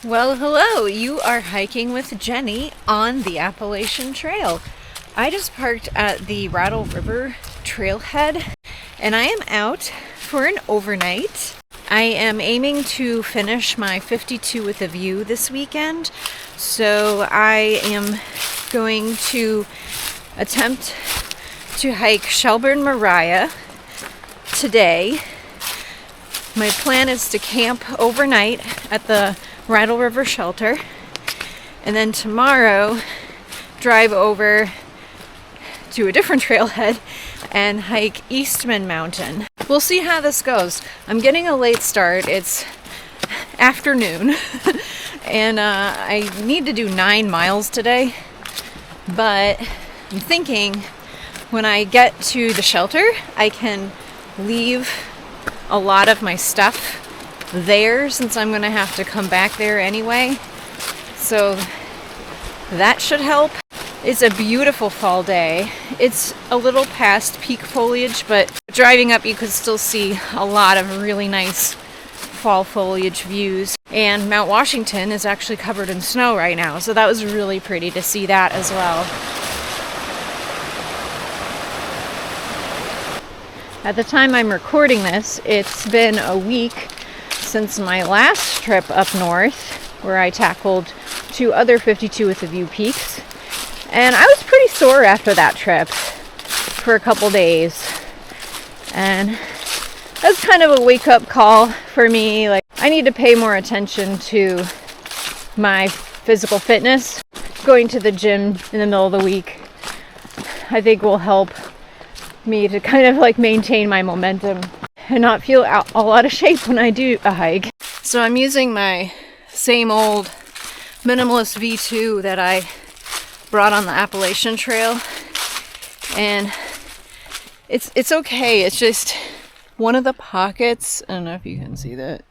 Well, hello. You are hiking with Jenny on the Appalachian Trail. I just parked at the Rattle River Trailhead and I am out for an overnight. I am aiming to finish my 52 with a view this weekend, so I am going to attempt to hike Shelburne-Moriah today. My plan is to camp overnight at the Rattle River shelter, and then tomorrow drive over to a different trailhead and hike Eastman Mountain. We'll see how this goes. I'm getting a late start. It's afternoon and I need to do 9 miles today, but I'm thinking when I get to the shelter I can leave a lot of my stuff there, since I'm going to have to come back there anyway. So that should help. It's a beautiful fall day. It's a little past peak foliage, but driving up you could still see a lot of really nice fall foliage views. And Mount Washington is actually covered in snow right now, so that was really pretty to see that as well. At the time I'm recording this, it's been a week since my last trip up north, where I tackled 2 other 52 with a view peaks, and I was pretty sore after that trip for a couple days, and that's kind of a wake-up call for me. Like, I need to pay more attention to my physical fitness. Going to the gym in the middle of the week I think will help me to kind of like maintain my momentum and not feel all out of shape when I do a hike. So I'm using my same old minimalist V2 that I brought on the Appalachian Trail, and it's okay. It's just one of the pockets, I don't know if you can see that,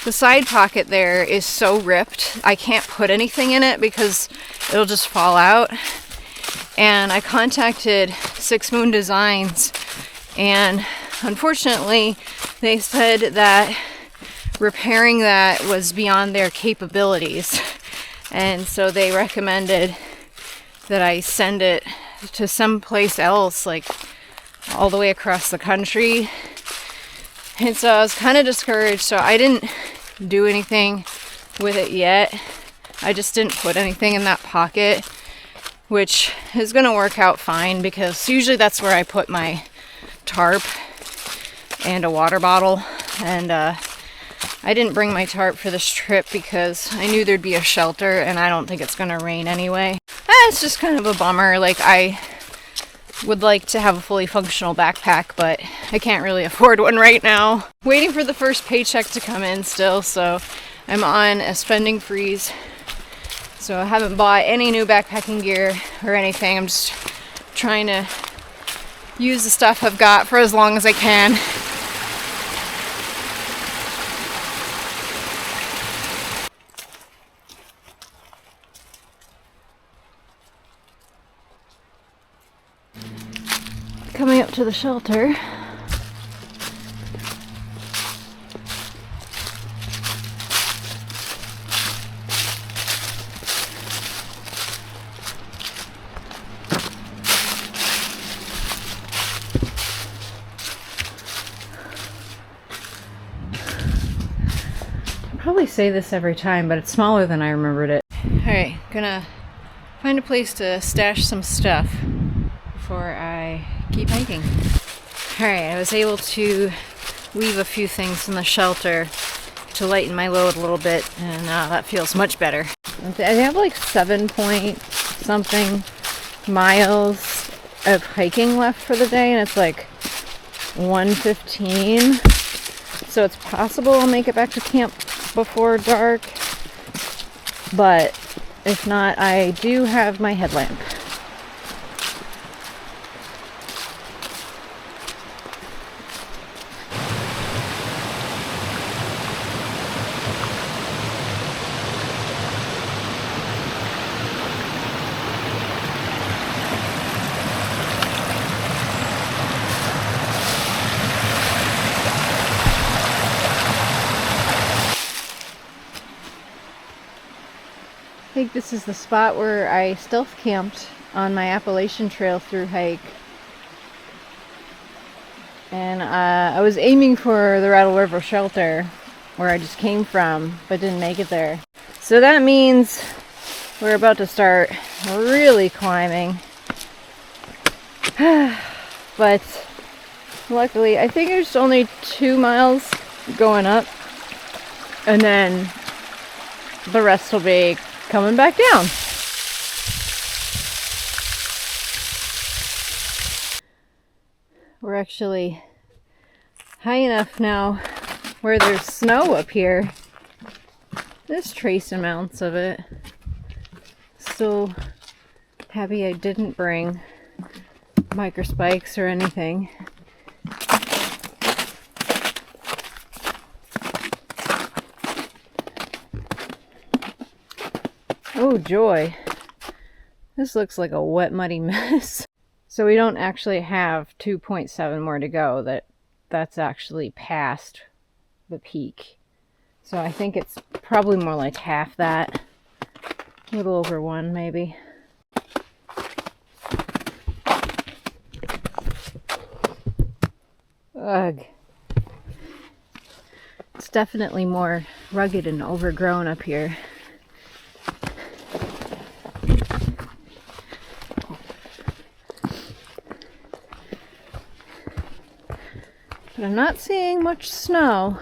the side pocket there is so ripped I can't put anything in it because it'll just fall out. And I contacted Six Moon Designs, and unfortunately they said that repairing that was beyond their capabilities, and so they recommended that I send it to someplace else, like all the way across the country. And so I was kind of discouraged, so I didn't do anything with it yet. I just didn't put anything in that pocket, which is going to work out fine because usually that's where I put my tarp and a water bottle. And I didn't bring my tarp for this trip because I knew there'd be a shelter and I don't think it's going to rain anyway. It's just kind of a bummer. Like, I would like to have a fully functional backpack, but I can't really afford one right now. Waiting for the first paycheck to come in still, so I'm on a spending freeze. So I haven't bought any new backpacking gear or anything. I'm just trying to use the stuff I've got for as long as I can. Coming up to the shelter. Probably say this every time, but it's smaller than I remembered it. Alright, gonna find a place to stash some stuff before I keep hiking. Alright, I was able to leave a few things in the shelter to lighten my load a little bit, and that feels much better. I have like 7 point something miles of hiking left for the day, and it's like 1:15, so it's possible I'll make it back to camp before dark, but if not, I do have my headlamp. think this is the spot where I stealth camped on my Appalachian Trail through hike. And I was aiming for the Rattle River shelter where I just came from, but didn't make it there. So that means we're about to start really climbing. But luckily, I think there's only 2 miles going up, and then the rest will be coming back down. We're actually high enough now where there's snow up here. There's trace amounts of it. Still happy I didn't bring microspikes or anything. Oh joy, this looks like a wet, muddy mess. So we don't actually have 2.7 more to go. That's actually past the peak. So I think it's probably more like half that. A little over 1 maybe. Ugh. It's definitely more rugged and overgrown up here. But I'm not seeing much snow.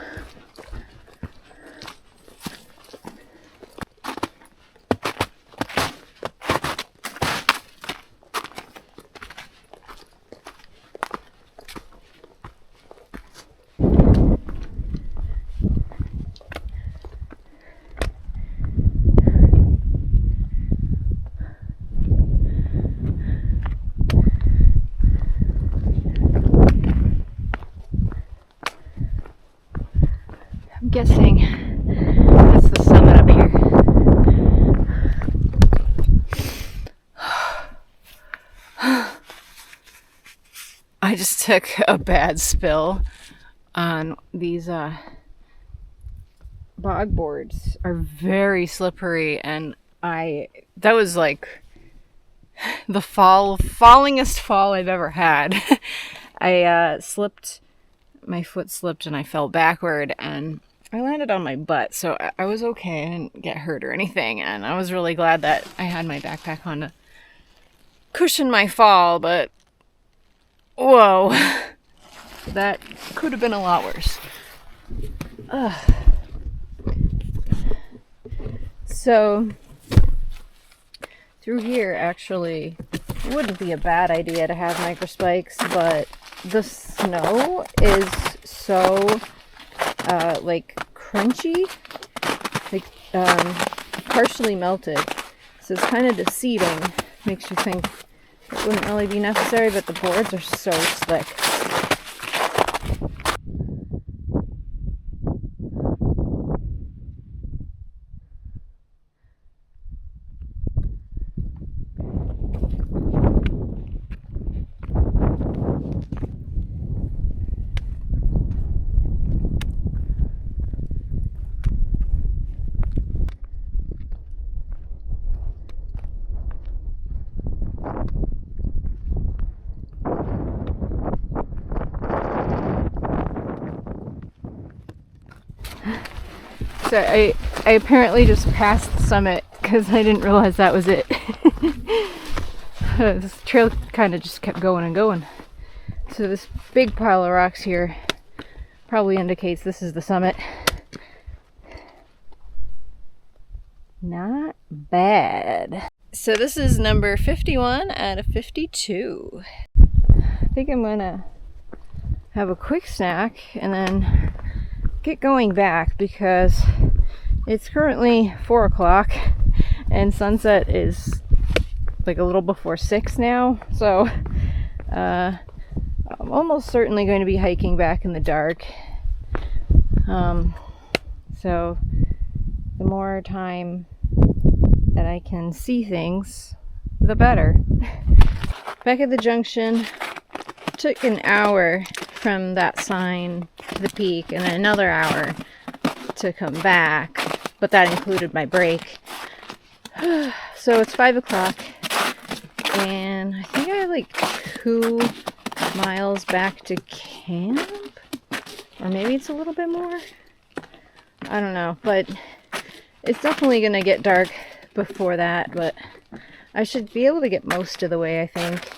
Guessing that's the summit up here. I just took a bad spill on these bog boards. Are very slippery, and that was like the fallingest fall I've ever had. I slipped, my foot slipped and I fell backward and I landed on my butt, so I was okay. I didn't get hurt or anything, and I was really glad that I had my backpack on to cushion my fall, but whoa, that could have been a lot worse. Ugh. So, through here actually wouldn't be a bad idea to have microspikes, but the snow is so like crunchy, like partially melted, so it's kind of deceiving. Makes you think it wouldn't really be necessary, but the boards are so slick. So I apparently just passed the summit because I didn't realize that was it. This trail kind of just kept going and going. So this big pile of rocks here probably indicates this is the summit. Not bad. So this is number 51 out of 52. I think I'm gonna have a quick snack and then get going back because it's currently 4 o'clock and sunset is like a little before 6 now, so I'm almost certainly going to be hiking back in the dark. So the more time that I can see things, the better. Back at the junction, it took an hour from that sign to the peak and then another hour to come back, but that included my break. So it's 5 o'clock, and I think I have like 2 miles back to camp, or maybe it's a little bit more. I don't know, but it's definitely gonna get dark before that, but I should be able to get most of the way, I think.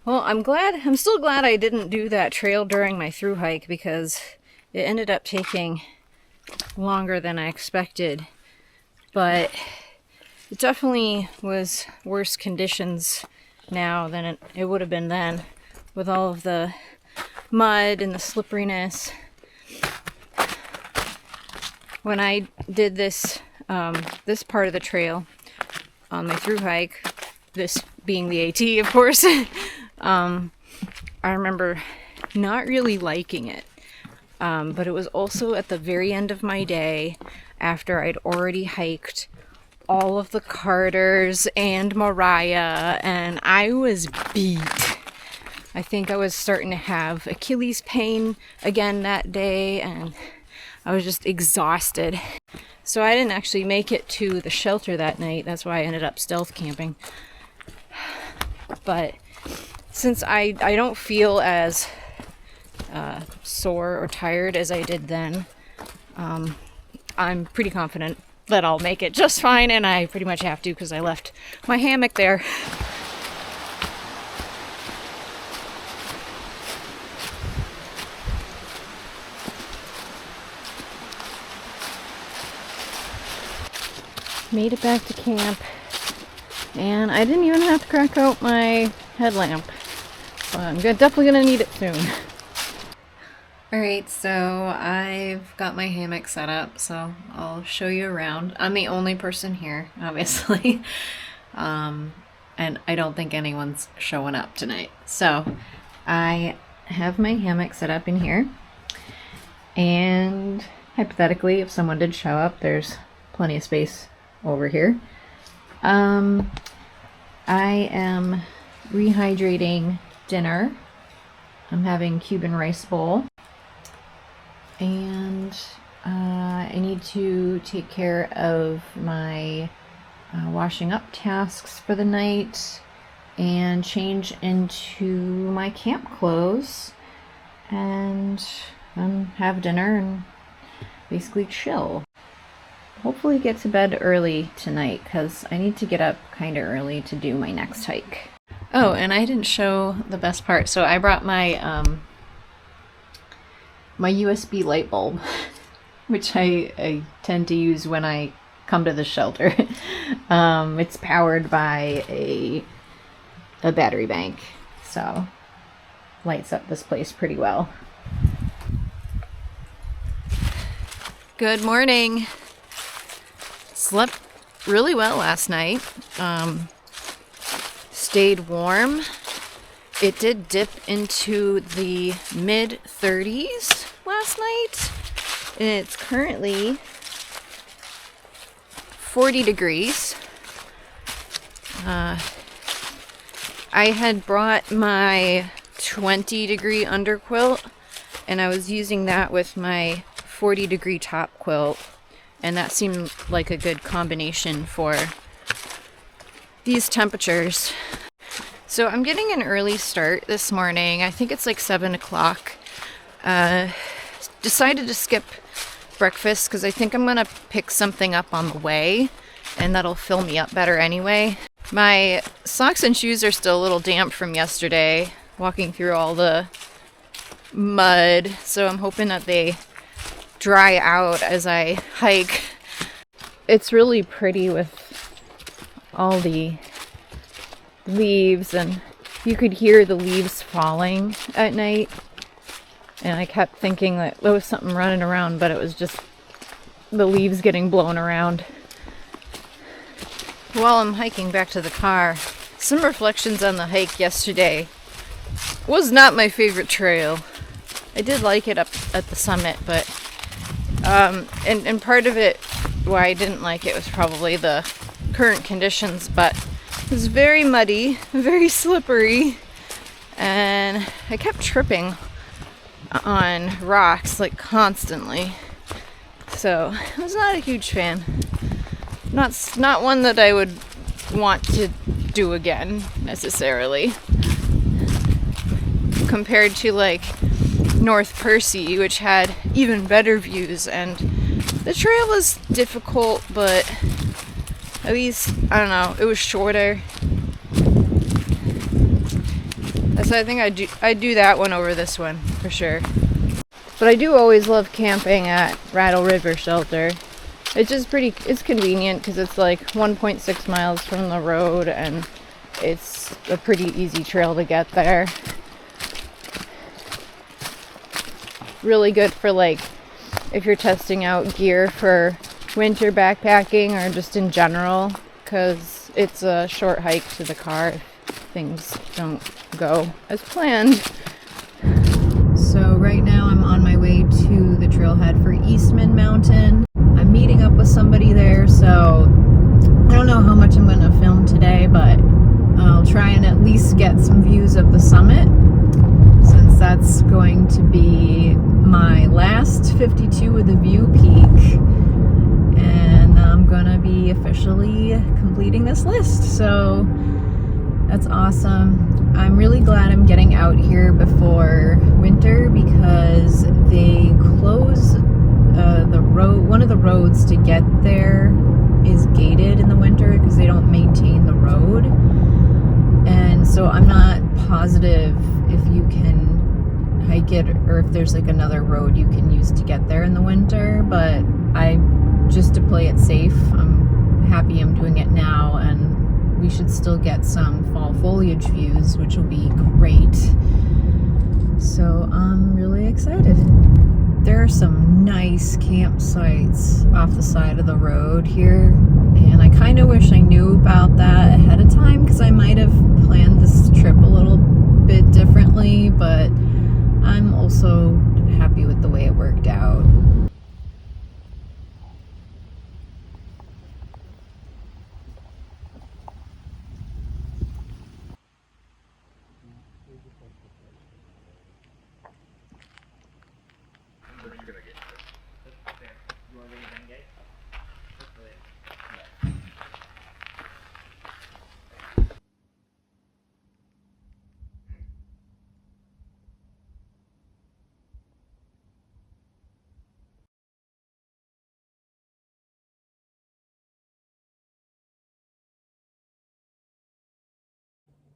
Well, I'm still glad I didn't do that trail during my through hike, because it ended up taking longer than I expected, but it definitely was worse conditions now than it would have been then, with all of the mud and the slipperiness. When I did this this part of the trail on my through hike, this being the AT, of course, I remember not really liking it. But it was also at the very end of my day, after I'd already hiked all of the Carters and Moriah, and I was beat. I think I was starting to have Achilles pain again that day, and I was just exhausted. So I didn't actually make it to the shelter that night. That's why I ended up stealth camping. But since I don't feel as sore or tired as I did then, I'm pretty confident that I'll make it just fine, and I pretty much have to because I left my hammock there. Made it back to camp, and I didn't even have to crack out my headlamp. I'm definitely gonna need it soon. Alright, so I've got my hammock set up, so I'll show you around. I'm the only person here, obviously. And I don't think anyone's showing up tonight. So I have my hammock set up in here. And hypothetically, if someone did show up, there's plenty of space over here. I am rehydrating dinner. I'm having Cuban rice bowl. And I need to take care of my washing up tasks for the night and change into my camp clothes and then have dinner and basically chill. Hopefully get to bed early tonight because I need to get up kind of early to do my next hike. Oh, and I didn't show the best part. So I brought my my USB light bulb, which I tend to use when I come to the shelter. It's powered by a battery bank, so lights up this place pretty well. Good morning. Slept really well last night. Stayed warm. It did dip into the mid-30s last night, and it's currently 40 degrees. I had brought my 20-degree underquilt, and I was using that with my 40-degree top quilt, and that seemed like a good combination for these temperatures. So I'm getting an early start this morning. I think it's like 7 o'clock. Decided to skip breakfast because I think I'm gonna pick something up on the way, and that'll fill me up better anyway. My socks and shoes are still a little damp from yesterday, walking through all the mud, so I'm hoping that they dry out as I hike. It's really pretty with all the leaves, and you could hear the leaves falling at night, and I kept thinking that there was something running around, but it was just the leaves getting blown around. While I'm hiking back to the car, some reflections on the hike yesterday. Was not my favorite trail. I did like it up at the summit, but and part of it why I didn't like it was probably the current conditions, but it was very muddy, very slippery, and I kept tripping on rocks like constantly. So I was not a huge fan. Not one that I would want to do again necessarily. Compared to like North Percy, which had even better views, and the trail was difficult, but at least, I don't know, it was shorter. So I think I'd do that one over this one for sure. But I do always love camping at Rattle River Shelter. It's just it's convenient because it's like 1.6 miles from the road, and it's a pretty easy trail to get there. Really good for like if you're testing out gear for winter backpacking or just in general, because it's a short hike to the car if things don't go as planned. So right now I'm on my way to the trailhead for Eastman Mountain. I'm meeting up with somebody there, so I don't know how much I'm going to film today, but I'll try and at least get some views of the summit, since that's going to be my last 52 with a view peak, and I'm gonna be officially completing this list, so that's awesome. I'm really glad I'm getting out here before winter, because they close the road. One of the roads to get there is gated in the winter because they don't maintain the road, and so I'm not positive if you can hike it or if there's like another road you can use to get there in the winter. But just to play it safe, I'm happy I'm doing it now, and we should still get some fall foliage views, which will be great. So I'm really excited. There are some nice campsites off the side of the road here, and I kind of wish I knew about that ahead of time, because I might have planned this trip a little bit differently, but I'm also happy with the way it worked out.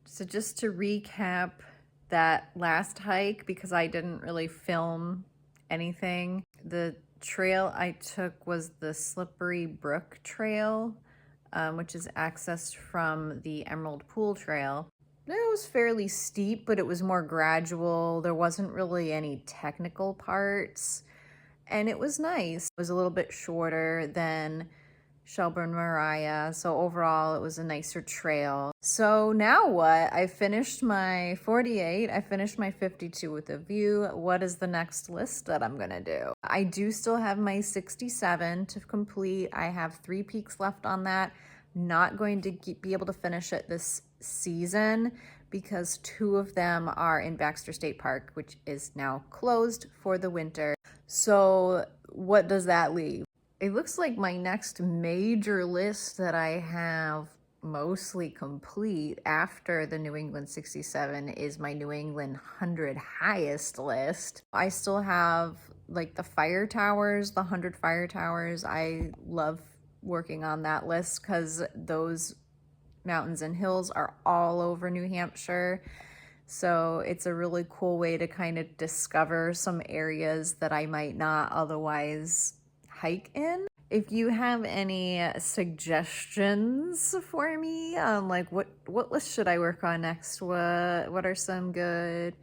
So just to recap that last hike, because I didn't really film anything, the trail I took was the Slippery Brook Trail, which is accessed from the Emerald Pool Trail. It was fairly steep, but it was more gradual. There wasn't really any technical parts, and it was nice. It was a little bit shorter than Shelburne-Moriah, so overall it was a nicer trail. So now what? I finished my 48, I finished my 52 with a view. What is the next list that I'm gonna do? I do still have my 67 to complete. I have 3 peaks left on that. Not going to be able to finish it this season because 2 of them are in Baxter State Park, which is now closed for the winter. So what does that leave? It looks like my next major list that I have mostly complete after the New England 67 is my New England 100 highest list. I still have like the fire towers, the 100 fire towers. I love working on that list because those mountains and hills are all over New Hampshire. So it's a really cool way to kind of discover some areas that I might not otherwise hike in. If you have any suggestions for me on like what list should I work on next, what are some good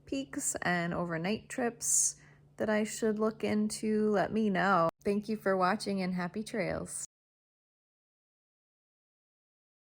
peaks and overnight trips that I should look into, let me know. Thank you for watching and happy trails.